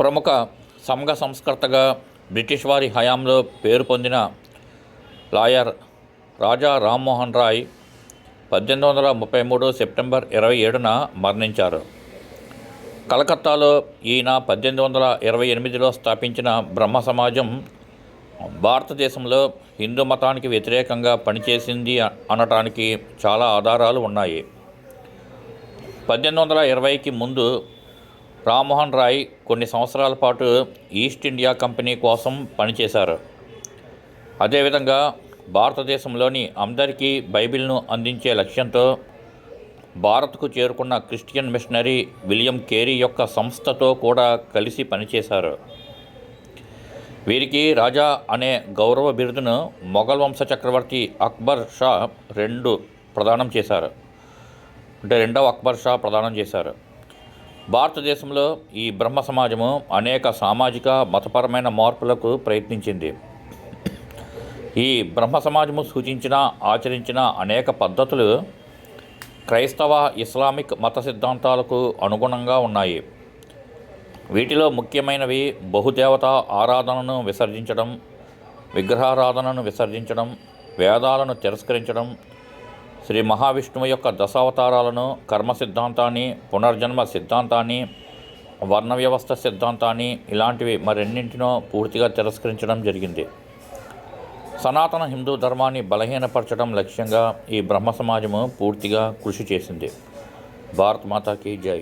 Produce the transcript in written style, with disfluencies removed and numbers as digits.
ప్రముఖ సంఘ సంస్కర్తగా బ్రిటిష్ వారి హయాంలో పేరు పొందిన లాయర్ రాజా రామ్మోహన్ రాయ్ 1833 సెప్టెంబర్ 27న మరణించారు. కలకత్తాలో ఈయన 1828లో స్థాపించిన బ్రహ్మ సమాజం భారతదేశంలో హిందూ మతానికి వ్యతిరేకంగా పనిచేసింది అనటానికి చాలా ఆధారాలు ఉన్నాయి. 1820కి ముందు రామ్మోహన్ రాయ్ కొన్ని సంవత్సరాల పాటు ఈస్ట్ ఇండియా కంపెనీ కోసం పనిచేశారు. అదేవిధంగా భారతదేశంలోని అందరికీ బైబిల్ను అందించే లక్ష్యంతో భారత్కు చేరుకున్న క్రిస్టియన్ మిషనరీ విలియం కేరీ యొక్క సంస్థతో కూడా కలిసి పనిచేశారు. వీరికి రాజా అనే గౌరవ బిరుదును మొఘల్ వంశ చక్రవర్తి అక్బర్ షా రెండవ అక్బర్ షా ప్రదానం చేశారు. భారతదేశంలో ఈ బ్రహ్మ సమాజము అనేక సామాజిక మతపరమైన మార్పులకు ప్రయత్నించింది. ఈ బ్రహ్మ సమాజము సూచించిన ఆచరించిన అనేక పద్ధతులు క్రైస్తవ ఇస్లామిక్ మత సిద్ధాంతాలకు అనుగుణంగా ఉన్నాయి. వీటిలో ముఖ్యమైనవి బహుదేవతా ఆరాధనను విసర్జించడం, విగ్రహారాధనను విసర్జించడం, వేదాలను తిరస్కరించడం, శ్రీ మహావిష్ణువు యొక్క దశావతారాలను, కర్మ సిద్ధాంతాన్ని, పునర్జన్మ సిద్ధాంతాన్ని, వర్ణ వ్యవస్థ సిద్ధాంతాన్ని ఇలాంటివి మరెన్నింటినో పూర్తిగా తిరస్కరించడం జరిగింది. సనాతన హిందూ ధర్మాన్ని బలహీనపరచడం లక్ష్యంగా ఈ బ్రహ్మ సమాజము పూర్తిగా కృషి చేసింది. భారత్ మాతాకి జై.